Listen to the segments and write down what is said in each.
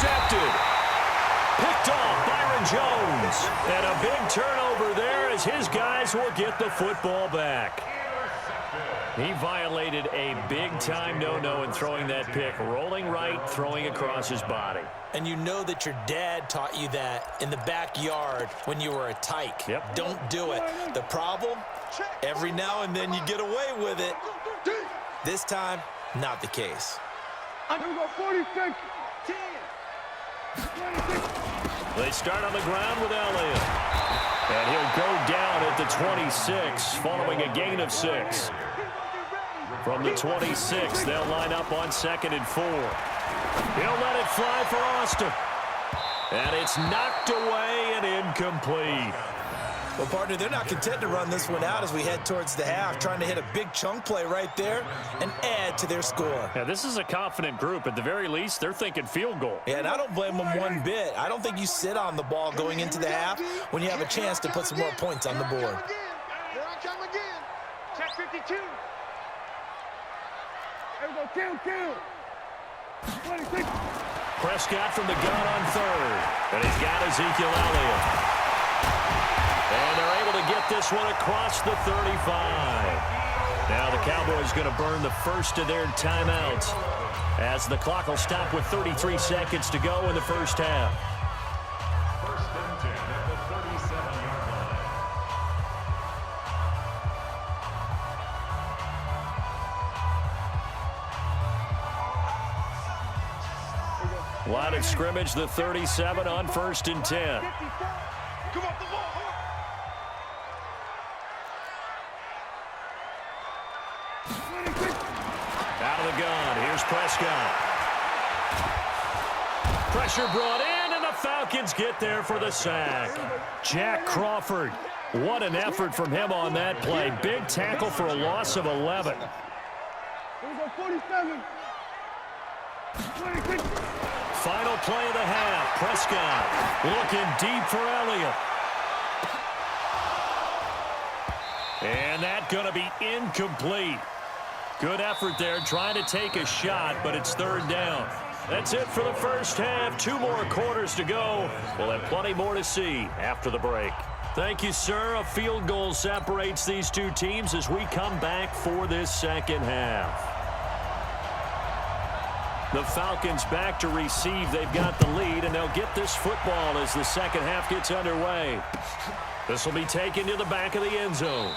intercepted. Picked off Byron Jones. And a big turnover there as his guys will get the football back. He violated a big-time no-no in throwing that pick. Rolling right, throwing across his body. And you know that your dad taught you that in the backyard when you were a tyke. Yep. Don't do it. The problem, every now and then you get away with it. This time, not the case. They start on the ground with Elliott. And he'll go down at the 26 following a gain of 6. From the 26, they'll line up on 2nd and 4. He'll let it fly for Austin. And it's knocked away and incomplete. Well, partner, they're not content to run this one out as we head towards the half, trying to hit a big chunk play right there and add to their score. Yeah, this is a confident group. At the very least, they're thinking field goal. Yeah, and I don't blame them one bit. I don't think you sit on the ball going into the half when you have a chance to put some more points on the board. Here I come again. Check 52. There we go, kill. 26. Prescott from the gun on 3rd. And he's got Ezekiel Elliott. And they're able to get this one across the 35. Now the Cowboys going to burn the first of their timeouts as the clock will stop with 33 seconds to go in the first half. First and 10 at the 37-yard line. Line of scrimmage, the 37 on 1st and 10. Come on, the ball. Out of the gun, here's Prescott. Pressure brought in, and the Falcons get there for the sack. Jack Crawford, what an effort from him on that play. Big tackle for a loss of 11. Here we go, 47. 26. Final play of the half. Prescott looking deep for Elliott. And that going to be incomplete. Good effort there, trying to take a shot, but it's 3rd down. That's it for the first half. 2 more quarters to go. We'll have plenty more to see after the break. Thank you, sir. A field goal separates these two teams as we come back for this second half. The Falcons back to receive. They've got the lead, and they'll get this football as the second half gets underway. This will be taken to the back of the end zone.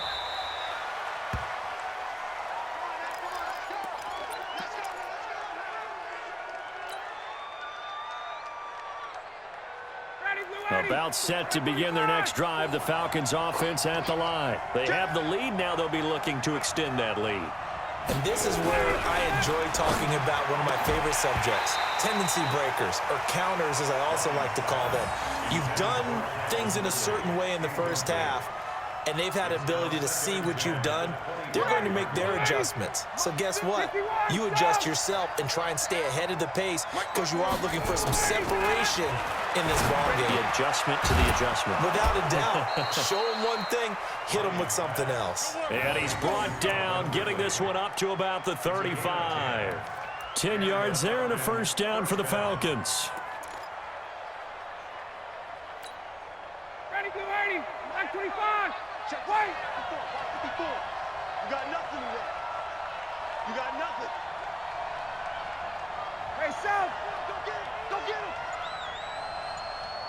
About set to begin their next drive, the Falcons offense at the line. They have the lead. Now they'll be looking to extend that lead. And this is where I enjoy talking about one of my favorite subjects, tendency breakers, or counters as I also like to call them. You've done things in a certain way in the first half, and they've had the ability to see what you've done. They're going to make their adjustments. So guess what? You adjust yourself and try and stay ahead of the pace because you are looking for some separation in this ballgame. The adjustment to the adjustment. Without a doubt. Show them one thing, hit them with something else. And he's brought down, getting this one up to about the 35. 10 yards there and a first down for the Falcons. Ready, go, 80. Back 25. Check, wait. 54. You got nothing today. You got nothing. Hey, South. Go get him. Go get him.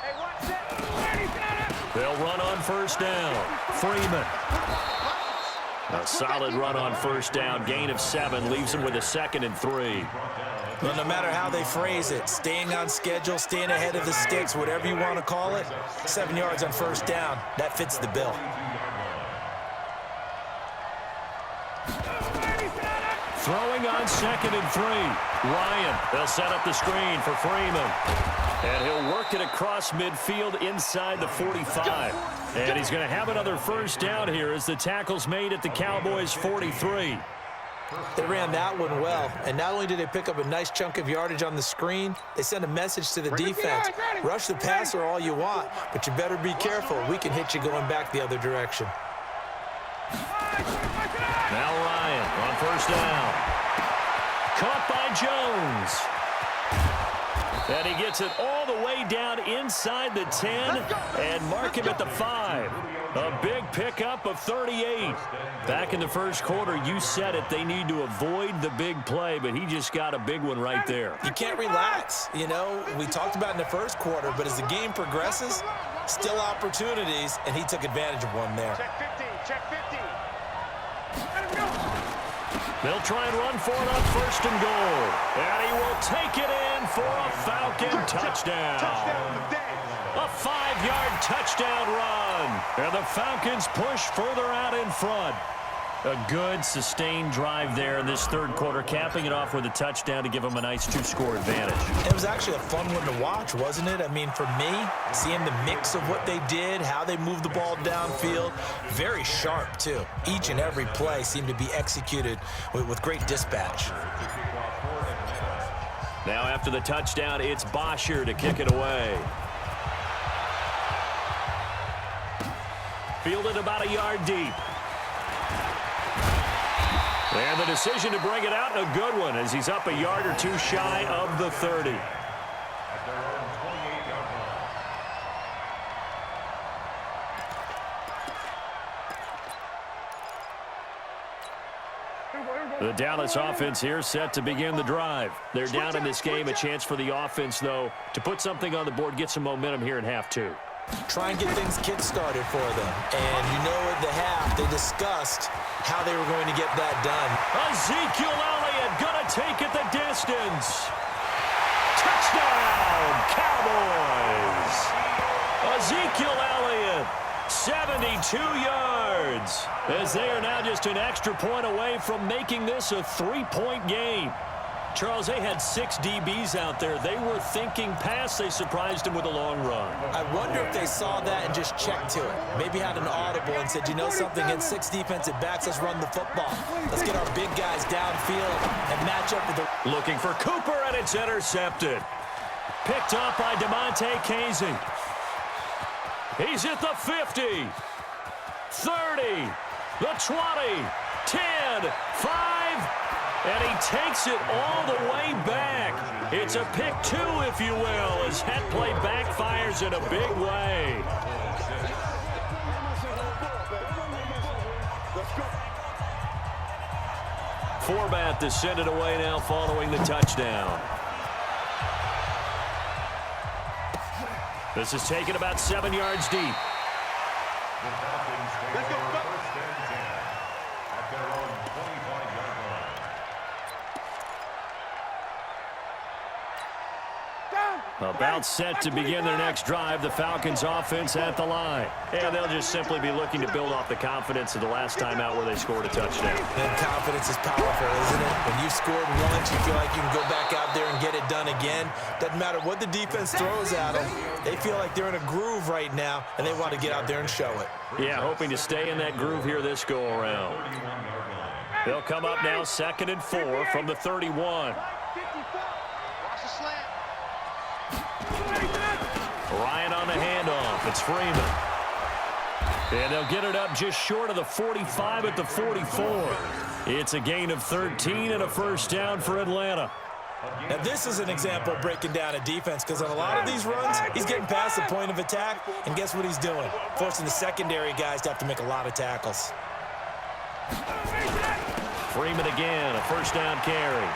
Hey, watch that. Ready, got it. They'll run on first down. Freeman. A solid run on first down. Gain of 7 leaves them with a 2nd and 3. Well, no matter how they phrase it, staying on schedule, staying ahead of the sticks, whatever you want to call it, 7 yards on first down, that fits the bill. Throwing on 2nd and 3. Ryan, they'll set up the screen for Freeman. And he'll work it across midfield inside the 45. And he's going to have another first down here as the tackle's made at the Cowboys' 43. They ran that one well, and not only did they pick up a nice chunk of yardage on the screen, they sent a message to the defense. Rush the passer all you want, but you better be careful. We can hit you going back the other direction. Now Ryan on first down. Caught by Jones. And he gets it all the way down inside the 10 and mark him at the 5. A big pickup of 38. Back in the first quarter, you said it, they need to avoid the big play, but he just got a big one right there. You can't relax. You know, we talked about in the first quarter, but as the game progresses, still opportunities, and he took advantage of one there. Check 15, check 15. They'll try and run for it on first and goal. And he will take it in for a Falcon touchdown. Touchdown of the day. A 5-yard touchdown run. And the Falcons push further out in front. A good, sustained drive there in this third quarter, capping it off with a touchdown to give them a nice 2-score advantage. It was actually a fun one to watch, wasn't it? I mean, for me, seeing the mix of what they did, how they moved the ball downfield, very sharp, too. Each and every play seemed to be executed with great dispatch. Now after the touchdown, it's Bosher to kick it away. Fielded about a yard deep. And the decision to bring it out, a good one, as he's up a yard or two shy of the 30. The Dallas offense here set to begin the drive. They're down in this game. A chance for the offense, though, to put something on the board, get some momentum here in half 2. Try and get things kick-started for them. And you know at the half, they discussed how they were going to get that done. Ezekiel Elliott going to take it the distance. Touchdown, Cowboys. Ezekiel Elliott, 72 yards. As they are now just an extra point away from making this a 3-point game. Charles, they had 6 DBs out there. They were thinking pass. They surprised him with a long run. I wonder if they saw that and just checked to it. Maybe had an audible and said, you know something, in 6 defensive backs, let's run the football. Let's get our big guys downfield and match up with the... Looking for Cooper, and it's intercepted. Picked up by DeMonte Casey. He's at the 50, 30, the 20, 10, 5, and he takes it all the way back. It's a pick 2, if you will, as that play backfires in a big way. Forbat to send it away now following the touchdown. This is taken about 7 yards deep. Let's go. About set to begin their next drive, the Falcons offense at the line. And they'll just simply be looking to build off the confidence of the last time out where they scored a touchdown. And confidence is powerful, isn't it? When you've scored once, you feel like you can go back out there and get it done again. Doesn't matter what the defense throws at them. They feel like they're in a groove right now, and they want to get out there and show it. Yeah, hoping to stay in that groove here this go-around. They'll come up now 2nd and 4 from the 31. Ryan on the handoff. It's Freeman. And they'll get it up just short of the 45 at the 44. It's a gain of 13 and a first down for Atlanta. Now, this is an example of breaking down a defense, because on a lot of these runs, he's getting past the point of attack, and guess what he's doing? Forcing the secondary guys to have to make a lot of tackles. Freeman again, a first down carry.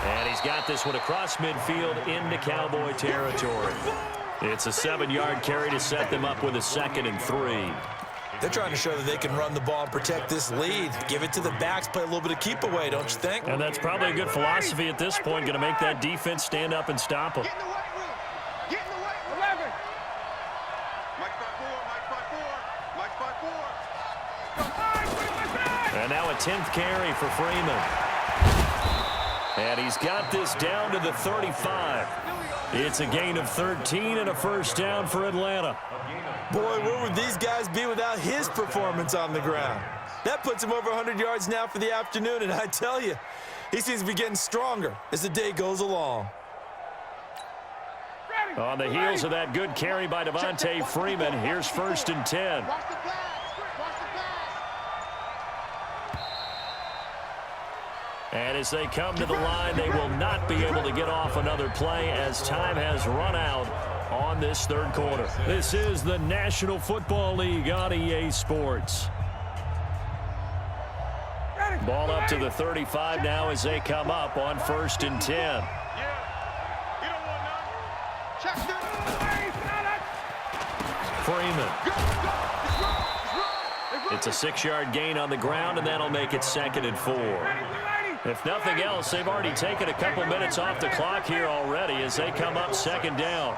And he's got this one across midfield into Cowboy territory. It's a 7-yard carry to set them up with a 2nd and 3. They're trying to show that they can run the ball and protect this lead. Give it to the backs, play a little bit of keep away, don't you think? And that's probably a good philosophy at this point, going to make that defense stand up and stop them. Get in the weight room. Get in the weight room. 11. Mike spot 4. And now a 10th carry for Freeman. And he's got this down to the 35. It's a gain of 13 and a first down for Atlanta. Boy, where would these guys be without his performance on the ground? That puts him over 100 yards now for the afternoon, and I tell you, he seems to be getting stronger as the day goes along. On the heels of that good carry by Devontae Freeman, here's 1st and 10. And as they come to the line, they will not be able to get off another play as time has run out on this third quarter. This is the National Football League on EA Sports. Ball up to the 35 now as they come up on 1st and 10. Freeman. It's a 6-yard gain on the ground, and that'll make it 2nd and 4. If nothing else, they've already taken a couple minutes off the clock here already as they come up 2nd down.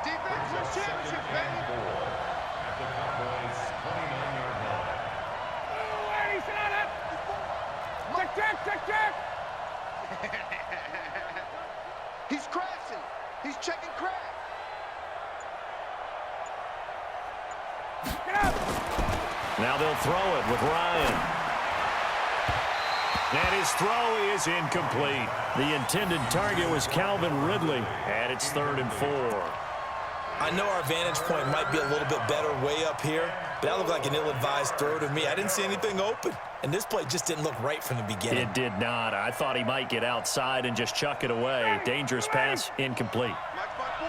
He's crashing. He's checking crack. Now they'll throw it with Ryan. And his throw is incomplete. The intended target was Calvin Ridley, and it's 3rd and 4. I know our vantage point might be a little bit better way up here, but that looked like an ill-advised throw to me. I didn't see anything open, and this play just didn't look right from the beginning. It did not. I thought he might get outside and just chuck it away. Dangerous pass, incomplete.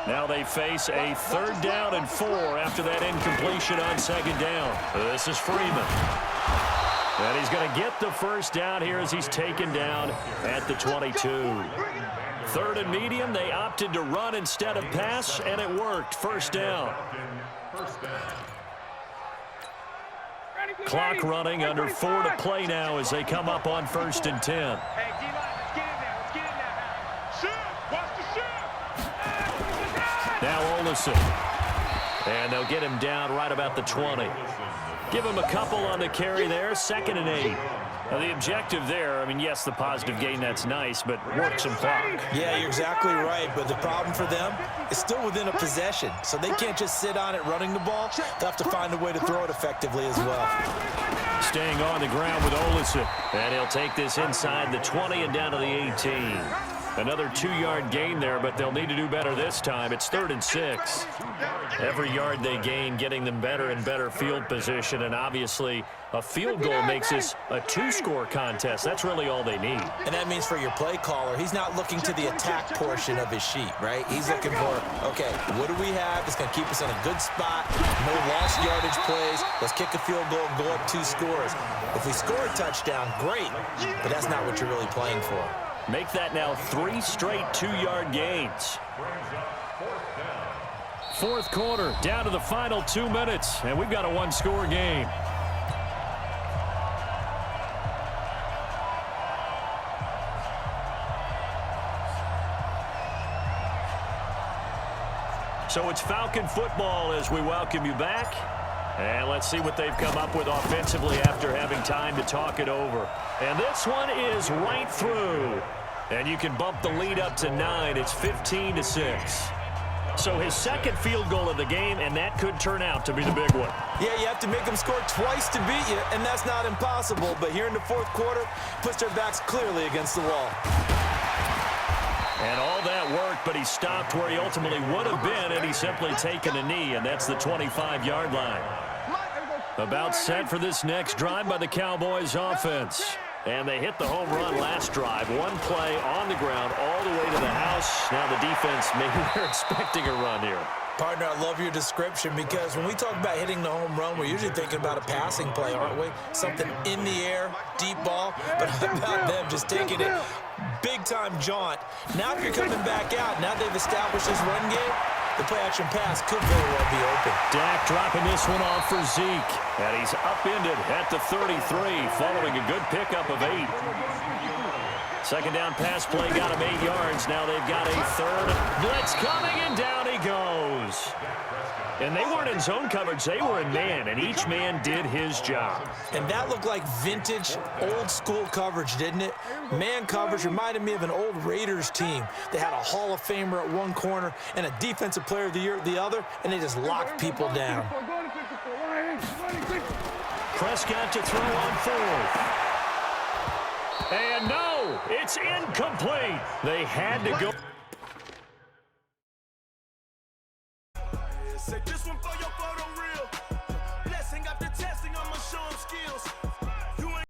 Now they face a 3rd down and 4 after that incompletion on 2nd down. This is Freeman. And he's going to get the first down here as he's taken down at the 22. 3rd and medium, they opted to run instead of pass, and it worked. 1st down. Clock running, under 4 to play now as they come up on 1st and 10. Hey, D-line, let's get in there. Let's get in there now. Shoot! Watch the shoot! Now Olsen. And they'll get him down right about the 20. Give him a couple on the carry there, 2nd and 8. Now, the objective there, I mean, yes, the positive gain, that's nice, but work some clock. Yeah, you're exactly right, but the problem for them is still within a possession, so they can't just sit on it running the ball. They'll have to find a way to throw it effectively as well. Staying on the ground with Olsen, and he'll take this inside the 20 and down to the 18. Another 2-yard gain there, but they'll need to do better this time. It's 3rd and 6. Every yard they gain, getting them better and better field position, and obviously a field goal makes this a 2-score contest. That's really all they need. And that means for your play caller, he's not looking to the attack portion of his sheet, right? He's looking for, okay, what do we have that's going to keep us in a good spot? No lost yardage plays. Let's kick a field goal and go up 2 scores. If we score a touchdown, great, but that's not what you're really playing for. Make that now 3 straight 2-yard gains. 4th quarter, down to the final 2 minutes, and we've got a 1-score game. So it's Falcon football as we welcome you back. And let's see what they've come up with offensively after having time to talk it over. And this one is right through. And you can bump the lead up to 9. It's 15-6. So his 2nd field goal of the game, and that could turn out to be the big one. Yeah, you have to make them score twice to beat you, and that's not impossible. But here in the 4th quarter, puts their backs clearly against the wall. And all that worked, but he stopped where he ultimately would have been, and he's simply taken a knee, and that's the 25-yard line. About set for this next drive by the Cowboys offense. And they hit the home run last drive. 1 play on the ground all the way to the house. Now the defense, maybe they're expecting a run here. Partner, I love your description because when we talk about hitting the home run, we're usually thinking about a passing play, aren't we? Something in the air, deep ball. But how about them just taking it big-time jaunt? Now if you're coming back out, now they've established this run game, the play-action pass could very well be open. Dak dropping this one off for Zeke. And he's upended at the 33, following a good pickup of 8. 2nd down pass play got him 8 yards. Now they've got a 3rd blitz coming, and down he goes. And they weren't in zone coverage. They were in man, and each man did his job. And that looked like vintage, old-school coverage, didn't it? Man coverage reminded me of an old Raiders team. They had a Hall of Famer at one corner and a Defensive Player of the Year at the other, and they just locked people down. Prescott to throw on 4th. And no, it's incomplete. They had to go.